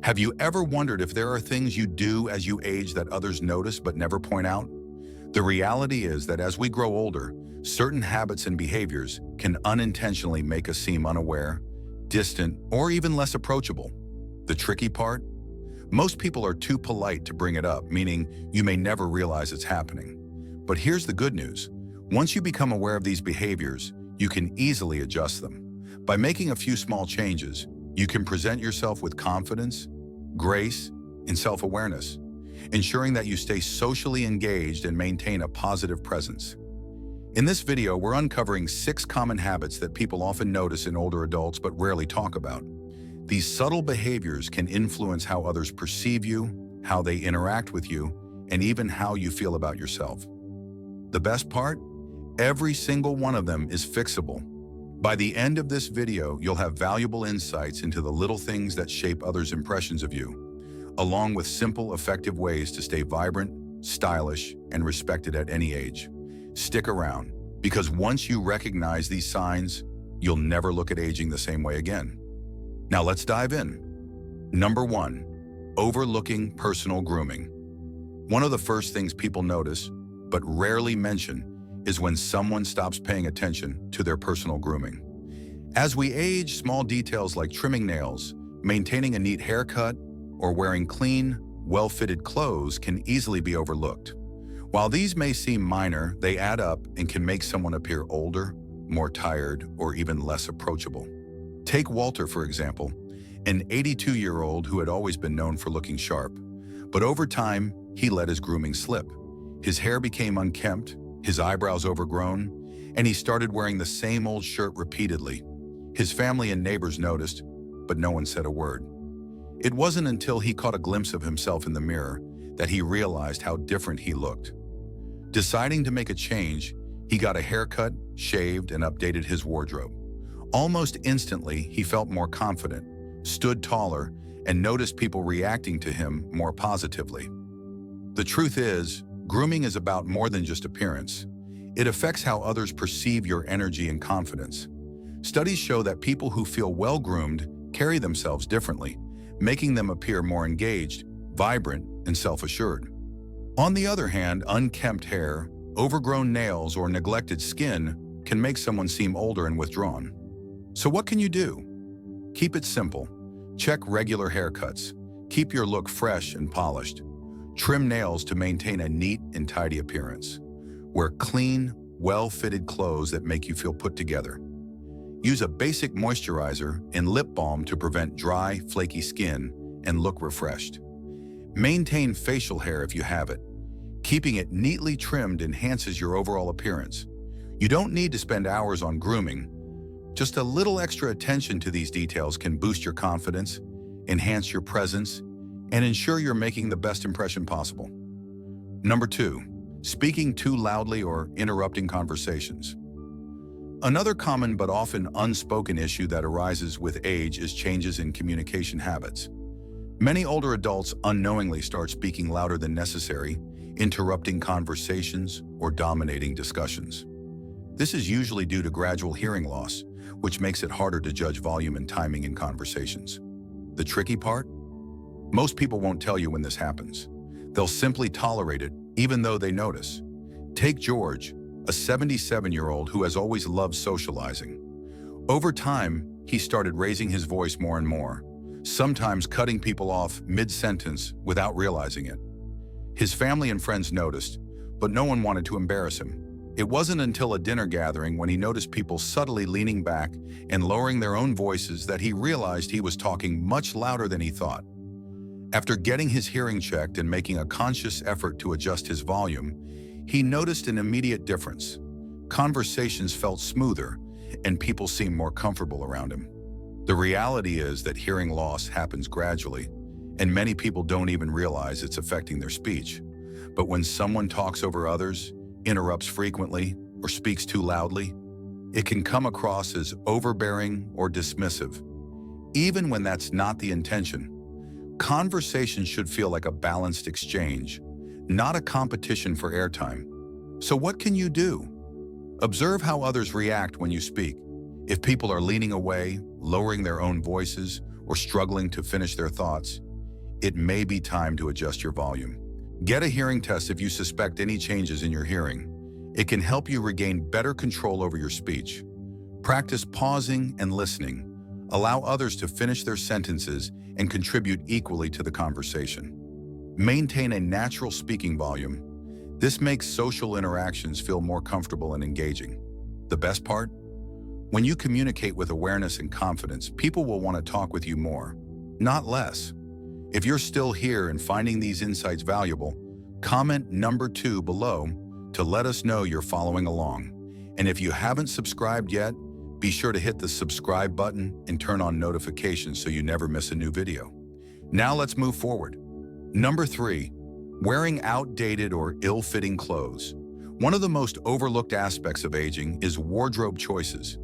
Have you ever wondered if there are things you do as you age that others notice but never point out? The reality is that as we grow older, certain habits and behaviors can unintentionally make us seem unaware, distant, or even less approachable. The tricky part? Most people are too polite to bring it up, meaning you may never realize it's happening. But here's the good news. Once you become aware of these behaviors, you can easily adjust them. By making a few small changes, you can present yourself with confidence, grace, and self-awareness, ensuring that you stay socially engaged and maintain a positive presence. In this video, we're uncovering 6 common habits that people often notice in older adults but rarely talk about. These subtle behaviors can influence how others perceive you, how they interact with you, and even how you feel about yourself. The best part? Every single one of them is fixable. By the end of this video, you'll have valuable insights into the little things that shape others' impressions of you, along with simple, effective ways to stay vibrant, stylish, and respected at any age. Stick around, because once you recognize these signs, you'll never look at aging the same way again. Now let's dive in. Number 1, overlooking personal grooming. One of the first things people notice, but rarely mention, is when someone stops paying attention to their personal grooming. As we age, small details like trimming nails, maintaining a neat haircut, or wearing clean, well-fitted clothes can easily be overlooked. While these may seem minor, they add up and can make someone appear older, more tired, or even less approachable. Take Walter, for example, an 82-year-old who had always been known for looking sharp. But over time, he let his grooming slip. His hair became unkempt, his eyebrows overgrown, and he started wearing the same old shirt repeatedly. His family and neighbors noticed, but no one said a word. It wasn't until he caught a glimpse of himself in the mirror that he realized how different he looked. Deciding to make a change, he got a haircut, shaved, and updated his wardrobe. Almost instantly, he felt more confident, stood taller, and noticed people reacting to him more positively. The truth is, grooming is about more than just appearance. It affects how others perceive your energy and confidence. Studies show that people who feel well-groomed carry themselves differently, making them appear more engaged, vibrant, and self-assured. On the other hand, unkempt hair, overgrown nails, or neglected skin can make someone seem older and withdrawn. So what can you do? Keep it simple. Check regular haircuts. Keep your look fresh and polished. Trim nails to maintain a neat and tidy appearance. Wear clean, well-fitted clothes that make you feel put together. Use a basic moisturizer and lip balm to prevent dry, flaky skin and look refreshed. Maintain facial hair if you have it. Keeping it neatly trimmed enhances your overall appearance. You don't need to spend hours on grooming. Just a little extra attention to these details can boost your confidence, enhance your presence, and ensure you're making the best impression possible. Number 2, speaking too loudly or interrupting conversations. Another common but often unspoken issue that arises with age is changes in communication habits. Many older adults unknowingly start speaking louder than necessary, interrupting conversations or dominating discussions. This is usually due to gradual hearing loss, which makes it harder to judge volume and timing in conversations. The tricky part? Most people won't tell you when this happens. They'll simply tolerate it, even though they notice. Take George, a 77-year-old who has always loved socializing. Over time, he started raising his voice more and more, sometimes cutting people off mid-sentence without realizing it. His family and friends noticed, but no one wanted to embarrass him. It wasn't until a dinner gathering when he noticed people subtly leaning back and lowering their own voices that he realized he was talking much louder than he thought. After getting his hearing checked and making a conscious effort to adjust his volume, he noticed an immediate difference. Conversations felt smoother, and people seemed more comfortable around him. The reality is that hearing loss happens gradually, and many people don't even realize it's affecting their speech. But when someone talks over others, interrupts frequently, or speaks too loudly, it can come across as overbearing or dismissive. Even when that's not the intention, conversations should feel like a balanced exchange, not a competition for airtime. So what can you do? Observe how others react when you speak. If people are leaning away, lowering their own voices, or struggling to finish their thoughts, it may be time to adjust your volume. Get a hearing test if you suspect any changes in your hearing. It can help you regain better control over your speech. Practice pausing and listening. Allow others to finish their sentences and contribute equally to the conversation. Maintain a natural speaking volume. This makes social interactions feel more comfortable and engaging. The best part? When you communicate with awareness and confidence, people will want to talk with you more, not less. If you're still here and finding these insights valuable, comment number 2 below to let us know you're following along. And if you haven't subscribed yet, be sure to hit the subscribe button and turn on notifications so you never miss a new video. Now let's move forward. Number 3, wearing outdated or ill-fitting clothes. One of the most overlooked aspects of aging is wardrobe choices.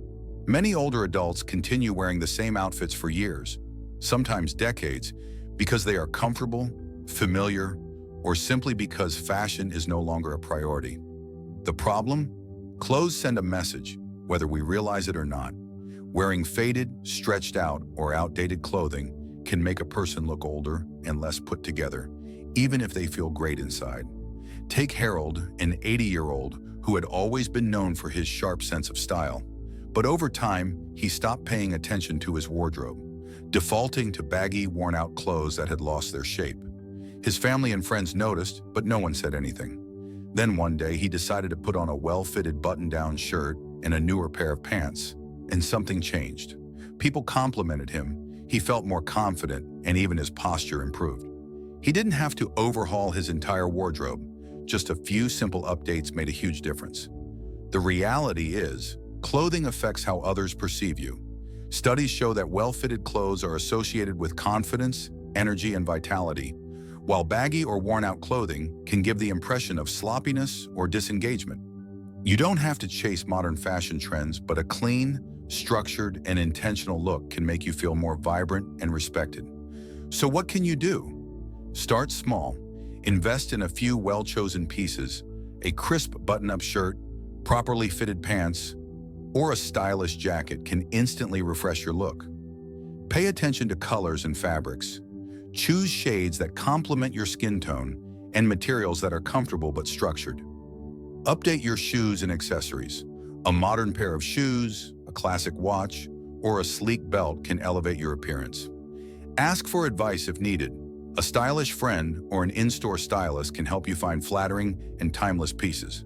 Many older adults continue wearing the same outfits for years, sometimes decades, because they are comfortable, familiar, or simply because fashion is no longer a priority. The problem? Clothes send a message, whether we realize it or not. Wearing faded, stretched out, or outdated clothing can make a person look older and less put together, even if they feel great inside. Take Harold, an 80-year-old who had always been known for his sharp sense of style. But over time, he stopped paying attention to his wardrobe, defaulting to baggy, worn-out clothes that had lost their shape. His family and friends noticed, but no one said anything. Then one day, he decided to put on a well-fitted button-down shirt and a newer pair of pants, and something changed. People complimented him, he felt more confident, and even his posture improved. He didn't have to overhaul his entire wardrobe. Just a few simple updates made a huge difference. The reality is, clothing affects how others perceive you. Studies show that well-fitted clothes are associated with confidence, energy, and vitality, while baggy or worn-out clothing can give the impression of sloppiness or disengagement. You don't have to chase modern fashion trends, but a clean, structured, and intentional look can make you feel more vibrant and respected. So what can you do? Start small. Invest in a few well-chosen pieces, a crisp button-up shirt, properly fitted pants, or a stylish jacket can instantly refresh your look. Pay attention to colors and fabrics. Choose shades that complement your skin tone and materials that are comfortable but structured. Update your shoes and accessories. A modern pair of shoes, a classic watch, or a sleek belt can elevate your appearance. Ask for advice if needed. A stylish friend or an in-store stylist can help you find flattering and timeless pieces.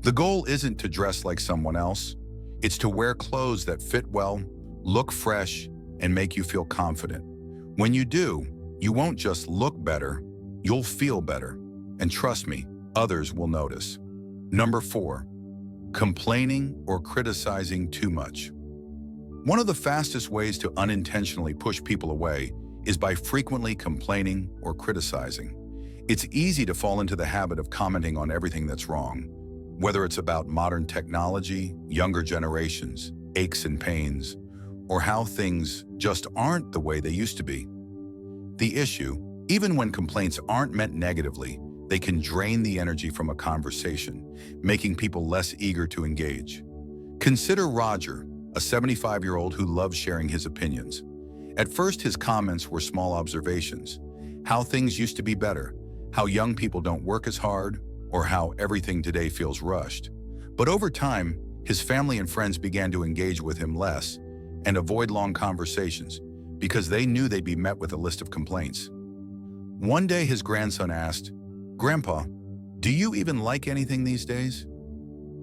The goal isn't to dress like someone else. It's to wear clothes that fit well, look fresh, and make you feel confident. When you do, you won't just look better, you'll feel better. And trust me, others will notice. Number 4, complaining or criticizing too much. One of the fastest ways to unintentionally push people away is by frequently complaining or criticizing. It's easy to fall into the habit of commenting on everything that's wrong, whether it's about modern technology, younger generations, aches and pains, or how things just aren't the way they used to be. The issue, even when complaints aren't meant negatively, they can drain the energy from a conversation, making people less eager to engage. Consider Roger, a 75-year-old who loves sharing his opinions. At first, his comments were small observations, how things used to be better, how young people don't work as hard, or how everything today feels rushed. But over time, his family and friends began to engage with him less and avoid long conversations because they knew they'd be met with a list of complaints. One day, his grandson asked, "Grandpa, do you even like anything these days?"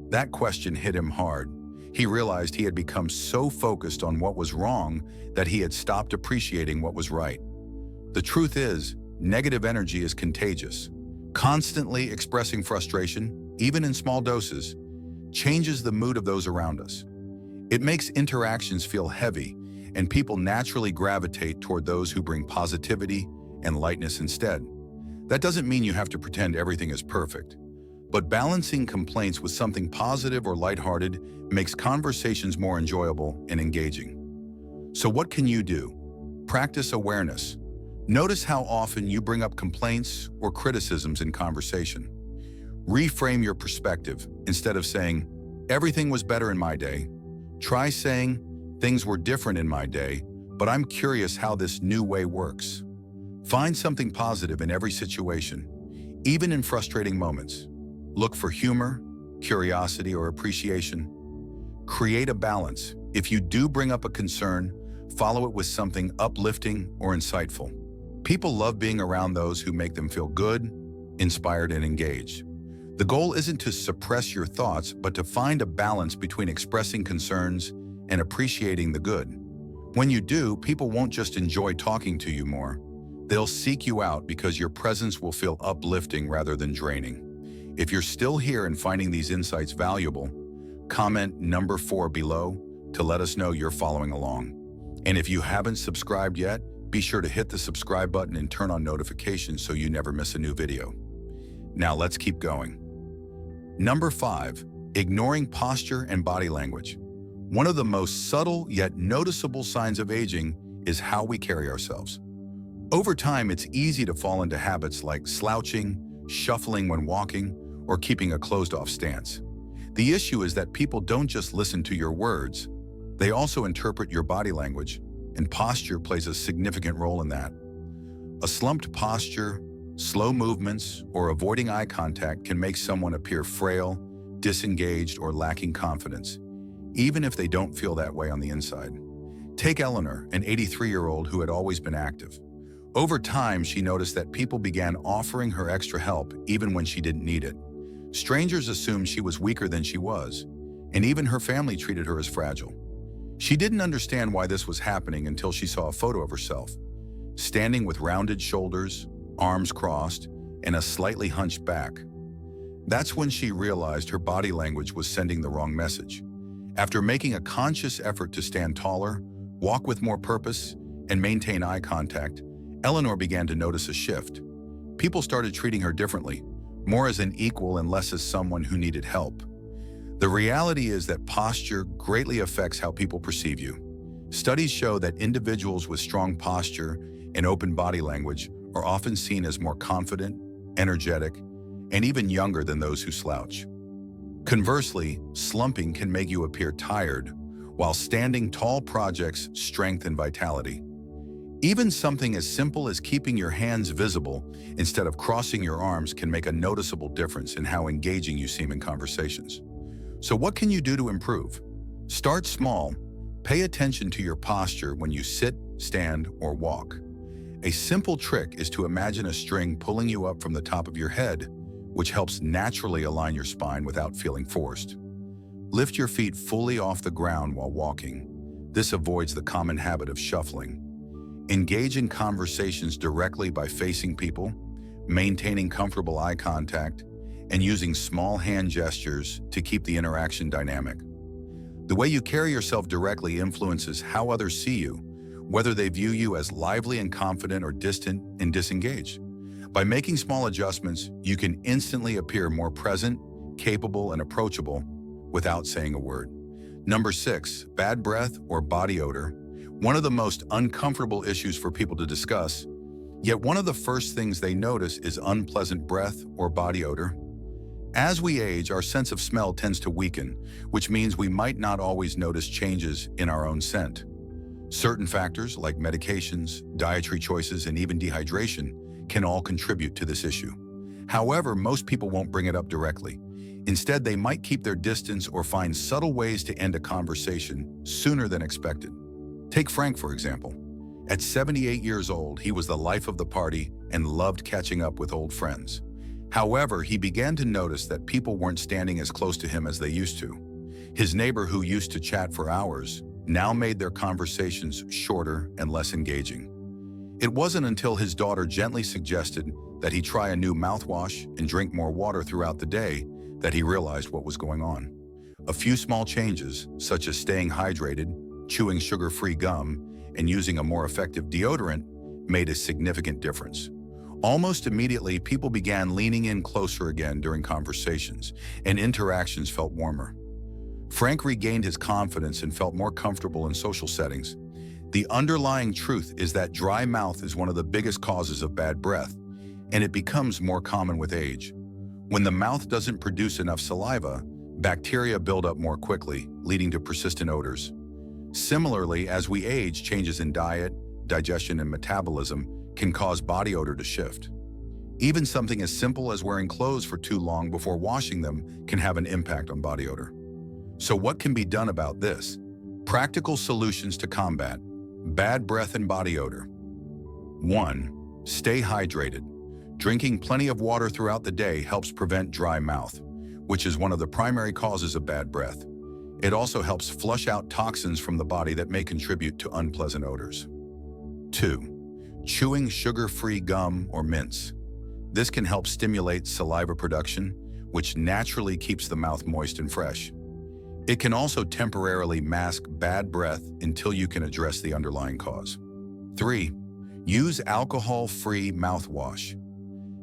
That question hit him hard. He realized he had become so focused on what was wrong that he had stopped appreciating what was right. The truth is, negative energy is contagious. Constantly expressing frustration, even in small doses, changes the mood of those around us. It makes interactions feel heavy, and people naturally gravitate toward those who bring positivity and lightness instead. That doesn't mean you have to pretend everything is perfect, but balancing complaints with something positive or lighthearted makes conversations more enjoyable and engaging. So what can you do? Practice awareness. Notice how often you bring up complaints or criticisms in conversation. Reframe your perspective. Instead of saying, "Everything was better in my day," try saying, "Things were different in my day, but I'm curious how this new way works." Find something positive in every situation, even in frustrating moments. Look for humor, curiosity, or appreciation. Create a balance. If you do bring up a concern, follow it with something uplifting or insightful. People love being around those who make them feel good, inspired, and engaged. The goal isn't to suppress your thoughts, but to find a balance between expressing concerns and appreciating the good. When you do, people won't just enjoy talking to you more. They'll seek you out because your presence will feel uplifting rather than draining. If you're still here and finding these insights valuable, comment number 4 below to let us know you're following along. And if you haven't subscribed yet, be sure to hit the subscribe button and turn on notifications so you never miss a new video. Now let's keep going. Number 5, ignoring posture and body language. One of the most subtle yet noticeable signs of aging is how we carry ourselves. Over time, it's easy to fall into habits like slouching, shuffling when walking, or keeping a closed-off stance. The issue is that people don't just listen to your words, they also interpret your body language, and posture plays a significant role in that. A slumped posture, slow movements, or avoiding eye contact can make someone appear frail, disengaged, or lacking confidence, even if they don't feel that way on the inside. Take Eleanor, an 83-year-old who had always been active. Over time, she noticed that people began offering her extra help even when she didn't need it. Strangers assumed she was weaker than she was, and even her family treated her as fragile. She didn't understand why this was happening until she saw a photo of herself, standing with rounded shoulders, arms crossed, and a slightly hunched back. That's when she realized her body language was sending the wrong message. After making a conscious effort to stand taller, walk with more purpose, and maintain eye contact, Eleanor began to notice a shift. People started treating her differently, more as an equal and less as someone who needed help. The reality is that posture greatly affects how people perceive you. Studies show that individuals with strong posture and open body language are often seen as more confident, energetic, and even younger than those who slouch. Conversely, slumping can make you appear tired, while standing tall projects strength and vitality. Even something as simple as keeping your hands visible instead of crossing your arms can make a noticeable difference in how engaging you seem in conversations. So what can you do to improve? Start small. Pay attention to your posture when you sit, stand, or walk. A simple trick is to imagine a string pulling you up from the top of your head, which helps naturally align your spine without feeling forced. Lift your feet fully off the ground while walking. This avoids the common habit of shuffling. Engage in conversations directly by facing people, maintaining comfortable eye contact, and using small hand gestures to keep the interaction dynamic. The way you carry yourself directly influences how others see you, whether they view you as lively and confident or distant and disengaged. By making small adjustments, you can instantly appear more present, capable, and approachable without saying a word. Number 6, bad breath or body odor. One of the most uncomfortable issues for people to discuss, yet one of the first things they notice is unpleasant breath or body odor. As we age, our sense of smell tends to weaken, which means we might not always notice changes in our own scent. Certain factors like medications, dietary choices, and even dehydration can all contribute to this issue. However, most people won't bring it up directly. Instead, they might keep their distance or find subtle ways to end a conversation sooner than expected. Take Frank, for example. At 78 years old, he was the life of the party and loved catching up with old friends. However, he began to notice that people weren't standing as close to him as they used to. His neighbor, who used to chat for hours, now made their conversations shorter and less engaging. It wasn't until his daughter gently suggested that he try a new mouthwash and drink more water throughout the day that he realized what was going on. A few small changes, such as staying hydrated, chewing sugar-free gum, and using a more effective deodorant, made a significant difference. Almost immediately, people began leaning in closer again during conversations, and interactions felt warmer. Frank regained his confidence and felt more comfortable in social settings. The underlying truth is that dry mouth is one of the biggest causes of bad breath, and it becomes more common with age. When the mouth doesn't produce enough saliva, bacteria build up more quickly, leading to persistent odors. Similarly, as we age, changes in diet, digestion, and metabolism can cause body odor to shift. Even something as simple as wearing clothes for too long before washing them can have an impact on body odor. So what can be done about this? Practical solutions to combat bad breath and body odor. 1. Stay hydrated. Drinking plenty of water throughout the day helps prevent dry mouth, which is one of the primary causes of bad breath. It also helps flush out toxins from the body that may contribute to unpleasant odors. 2. Chewing sugar-free gum or mints. This can help stimulate saliva production, which naturally keeps the mouth moist and fresh. It can also temporarily mask bad breath until you can address the underlying cause. 3. Use alcohol-free mouthwash.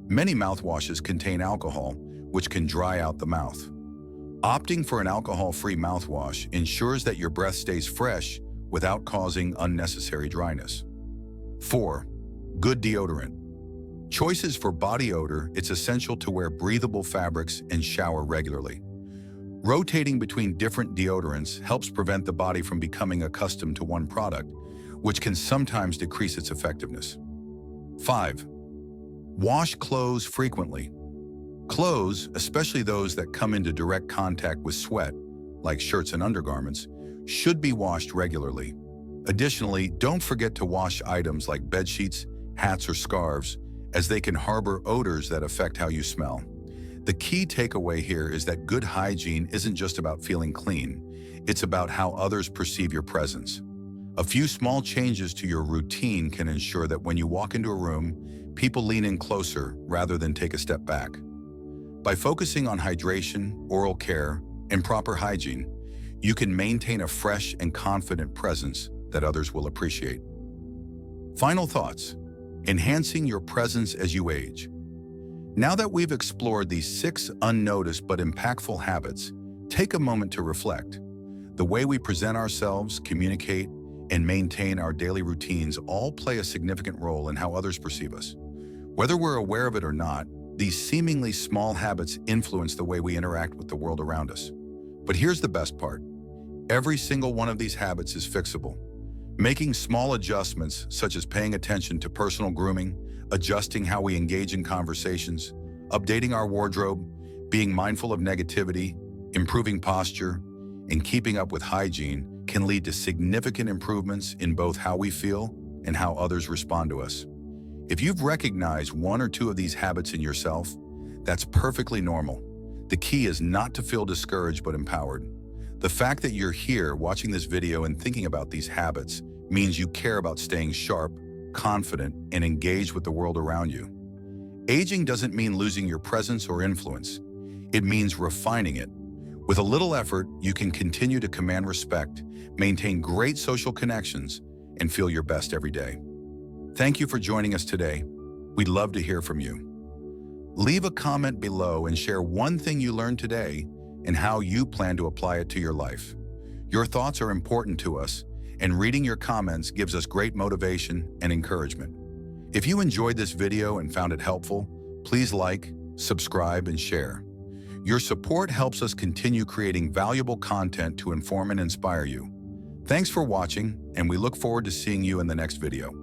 Many mouthwashes contain alcohol, which can dry out the mouth. Opting for an alcohol-free mouthwash ensures that your breath stays fresh without causing unnecessary dryness. 4. Good deodorant. Choices for body odor, it's essential to wear breathable fabrics and shower regularly. Rotating between different deodorants helps prevent the body from becoming accustomed to one product, which can sometimes decrease its effectiveness. 5. Wash clothes frequently. Clothes, especially those that come into direct contact with sweat, like shirts and undergarments, should be washed regularly. Additionally, don't forget to wash items like bedsheets, hats, or scarves, as they can harbor odors that affect how you smell. The key takeaway here is that good hygiene isn't just about feeling clean, it's about how others perceive your presence. A few small changes to your routine can ensure that when you walk into a room, people lean in closer rather than take a step back. By focusing on hydration, oral care, and proper hygiene, you can maintain a fresh and confident presence that others will appreciate. Final thoughts: enhancing your presence as you age. Now that we've explored these 6 unnoticed but impactful habits, take a moment to reflect. The way we present ourselves, communicate, and maintain our daily routines all play a significant role in how others perceive us. Whether we're aware of it or not, these seemingly small habits influence the way we interact with the world around us. But here's the best part. Every single one of these habits is fixable. Making small adjustments, such as paying attention to personal grooming, adjusting how we engage in conversations, updating our wardrobe, being mindful of negativity, improving posture, and keeping up with hygiene can lead to significant improvements in both how we feel and how others respond to us. If you've recognized 1 or 2 of these habits in yourself, that's perfectly normal. The key is not to feel discouraged but empowered. The fact that you're here watching this video and thinking about these habits means you care about staying sharp, confident, and engaged with the world around you. Aging doesn't mean losing your presence or influence. It means refining it. With a little effort, you can continue to command respect, maintain great social connections, and feel your best every day. Thank you for joining us today. We'd love to hear from you. Leave a comment below and share one thing you learned today and how you plan to apply it to your life. Your thoughts are important to us, and reading your comments gives us great motivation and encouragement. If you enjoyed this video and found it helpful, please like, subscribe, and share. Your support helps us continue creating valuable content to inform and inspire you. Thanks for watching, and we look forward to seeing you in the next video.